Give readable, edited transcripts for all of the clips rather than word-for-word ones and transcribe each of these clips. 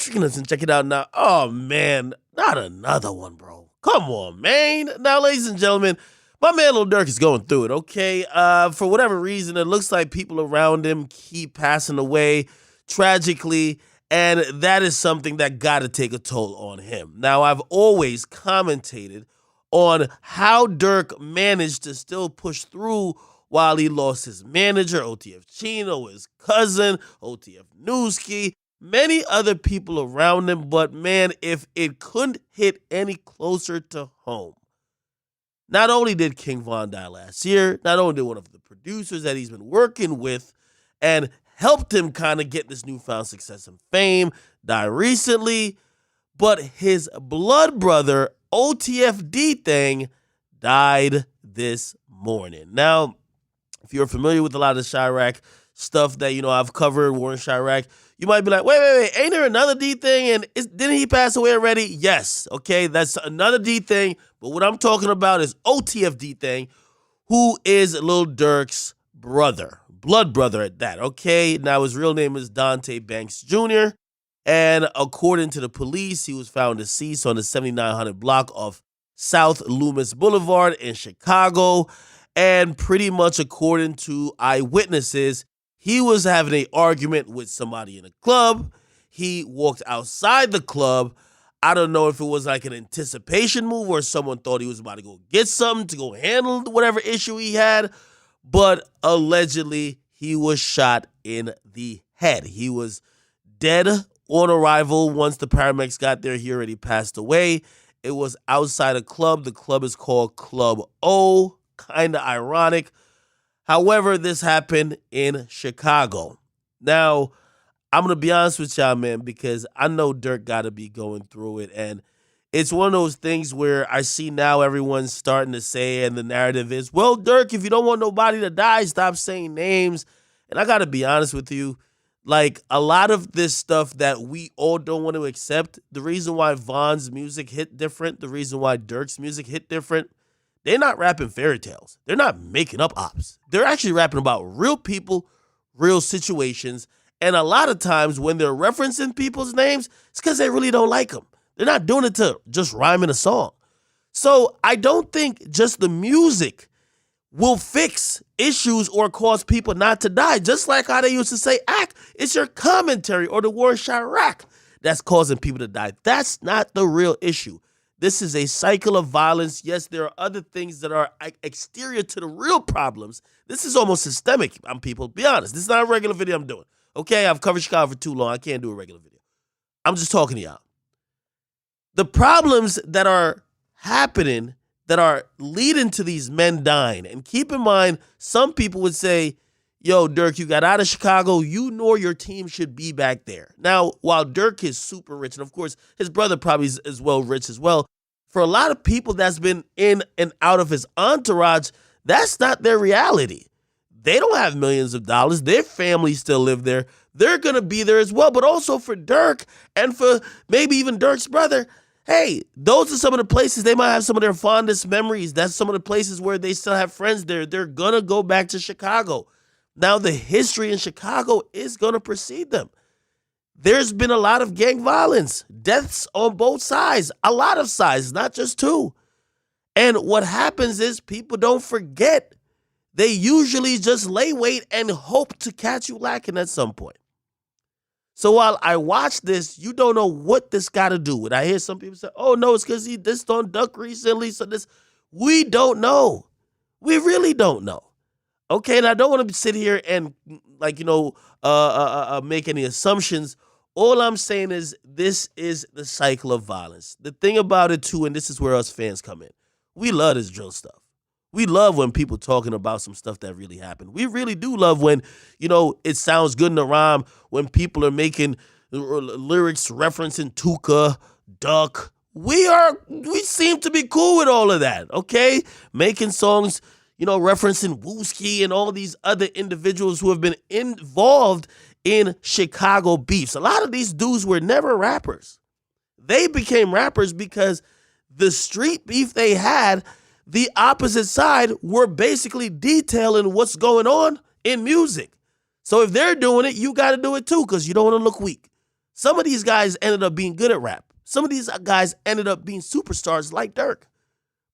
tricking us and check it out now. Oh man, not another one, bro. Come on, man. Now, ladies and gentlemen, my man Lil Durk is going through it, okay? For whatever reason, it looks like people around him keep passing away tragically, and that is something that got to take a toll on him. Now, I've always commentated on how Durk managed to still push through while he lost his manager, OTF Chino, his cousin, OTF Newski, many other people around him. But man, if it couldn't hit any closer to home, not only did King Von die last year, not only did one of the producers that he's been working with and helped him kind of get this newfound success and fame die recently, but his blood brother, OTF Thang, died this morning. Now, if you're familiar with a lot of the Chirac stuff that, I've covered, Warren Chirac, you might be like, wait, ain't there another D thing? And didn't he pass away already? Yes, okay, that's another D thing. But what I'm talking about is OTF Thang, who is Lil Durk's brother, blood brother at that, okay? Now, his real name is Dante Banks Jr., and according to the police, he was found deceased on the 7900 block of South Loomis Boulevard in Chicago. And pretty much according to eyewitnesses, he was having an argument with somebody in a club. He walked outside the club. I don't know if it was like an anticipation move or someone thought he was about to go get something to go handle whatever issue he had. But allegedly, he was shot in the head. He was dead on arrival. Once the paramedics got there, he already passed away. It was outside a club. The club is called Club O. Kind of ironic. However, this happened in Chicago. Now, I'm going to be honest with y'all, man, because I know Durk got to be going through it. And it's one of those things where I see now everyone's starting to say, and the narrative is, well, Durk, if you don't want nobody to die, stop saying names. And I got to be honest with you, like a lot of this stuff that we all don't want to accept, the reason why Von's music hit different, the reason why Durk's music hit different, they're not rapping fairy tales. They're not making up ops. They're actually rapping about real people, real situations. And a lot of times when they're referencing people's names, it's because they really don't like them. They're not doing it to just rhyme in a song. So I don't think just the music will fix issues or cause people not to die. Just like how they used to say, it's your commentary or the Warren Chirac that's causing people to die. That's not the real issue. This is a cycle of violence. Yes, there are other things that are exterior to the real problems. This is almost systemic, people. Be honest. This is not a regular video I'm doing. Okay, I've covered Chicago for too long. I can't do a regular video. I'm just talking to y'all. The problems that are happening that are leading to these men dying. And keep in mind, some people would say, yo, Durk, you got out of Chicago. You know your team should be back there. Now, while Durk is super rich, and of course, his brother probably is as well rich as well, for a lot of people that's been in and out of his entourage, that's not their reality. They don't have millions of dollars. Their family still live there. They're going to be there as well. But also for Durk and for maybe even Durk's brother, hey, those are some of the places they might have some of their fondest memories. That's some of the places where they still have friends there. They're going to go back to Chicago. Now, the history in Chicago is going to precede them. There's been a lot of gang violence, deaths on both sides, a lot of sides, not just two. And what happens is people don't forget. They usually just lay wait and hope to catch you lacking at some point. So while I watch this, you don't know what this got to do with. I hear some people say, oh, no, it's because he dissed on Duck recently. So this, we don't know. We really don't know. Okay, and I don't want to sit here and make any assumptions. All I'm saying is this is the cycle of violence. The thing about it too, and this is where us fans come in, we love this drill stuff. We love when people talking about some stuff that really happened. We really do love when, it sounds good in the rhyme, when people are making lyrics referencing Tuka, Duck. We seem to be cool with all of that, okay? Making songs, referencing Wooski and all these other individuals who have been involved in Chicago beefs. A lot of these dudes were never rappers. They became rappers because the street beef they had, the opposite side were basically detailing what's going on in music. So if they're doing it, you got to do it too because you don't want to look weak. Some of these guys ended up being good at rap. Some of these guys ended up being superstars like Dirk.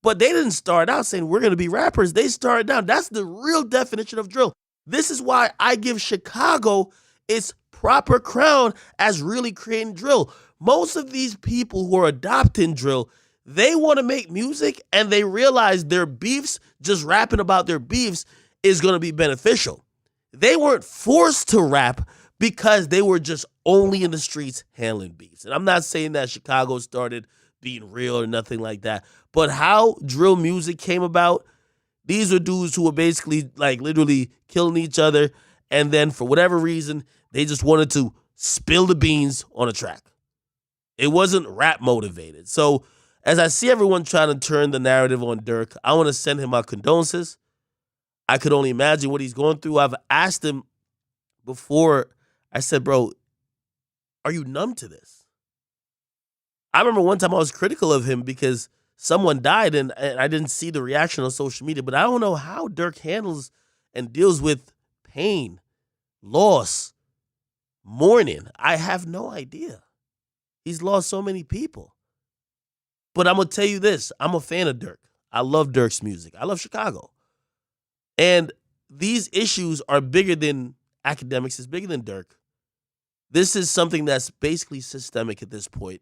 But they didn't start out saying we're going to be rappers. They started out. That's the real definition of drill. This is why I give Chicago its proper crown as really creating drill. Most of these people who are adopting drill, they want to make music and they realize their beefs, just rapping about their beefs, is going to be beneficial. They weren't forced to rap because they were just only in the streets handling beefs. And I'm not saying that Chicago started being real or nothing like that. But how drill music came about, these are dudes who were basically like literally killing each other. And then for whatever reason, they just wanted to spill the beans on a track. It wasn't rap motivated. So as I see everyone trying to turn the narrative on Dirk, I want to send him my condolences. I could only imagine what he's going through. I've asked him before. I said, bro, are you numb to this? I remember one time I was critical of him because someone died and I didn't see the reaction on social media, but I don't know how Dirk handles and deals with pain, loss, mourning. I have no idea. He's lost so many people. But I'm going to tell you this. I'm a fan of Dirk. I love Dirk's music. I love Chicago. And these issues are bigger than academics. It's bigger than Dirk. This is something that's basically systemic at this point.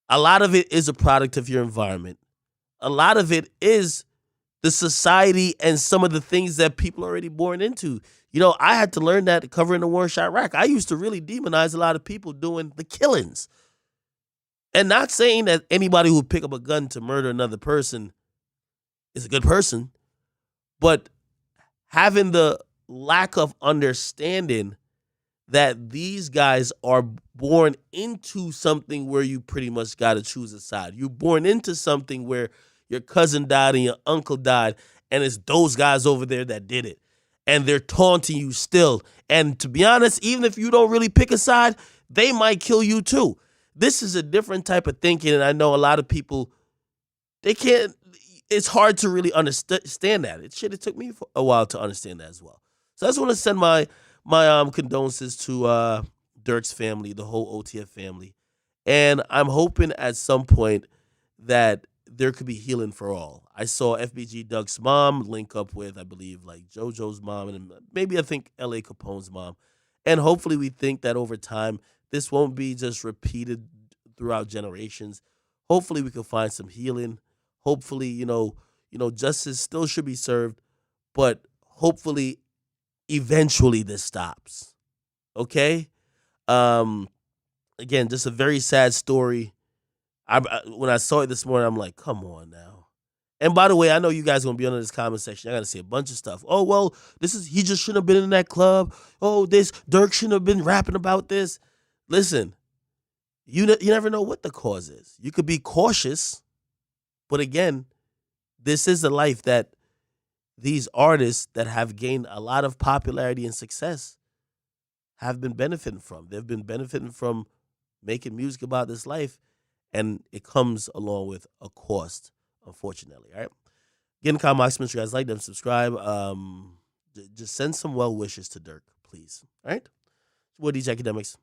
A lot of it is a product of your environment. A lot of it is the society and some of the things that people are already born into. You know, I had to learn that covering the war in Iraq. I used to really demonize a lot of people doing the killings. And not saying that anybody who would pick up a gun to murder another person is a good person, but having the lack of understanding that these guys are born into something where you pretty much got to choose a side. You're born into something where your cousin died and your uncle died, and it's those guys over there that did it. And they're taunting you still. And to be honest, even if you don't really pick a side, they might kill you too. This is a different type of thinking, and I know a lot of people, they can't, it's hard to really understand that. It took me a while to understand that as well. So I just want to send my condolences to Dirk's family, the whole OTF family. And I'm hoping at some point that there could be healing for all. I saw FBG Doug's mom link up with, I believe, like JoJo's mom and maybe I think LA Capone's mom. And hopefully we think that over time, this won't be just repeated throughout generations. Hopefully we can find some healing. Hopefully, you know, justice still should be served, but hopefully eventually this stops. Okay? Again, just a very sad story. When I saw it this morning, I'm like, come on now. And by the way, I know you guys are going to be under this comment section. I got to say a bunch of stuff. Oh, well, he just shouldn't have been in that club. Oh, Dirk shouldn't have been rapping about this. Listen, you never know what the cause is. You could be cautious, but again, this is the life that these artists that have gained a lot of popularity and success have been benefiting from. They've been benefiting from making music about this life, and it comes along with a cost, unfortunately. All right. Get in the comments, make sure you guys like them, subscribe. Just send some well wishes to Dirk, please. All right. What DJ Academics.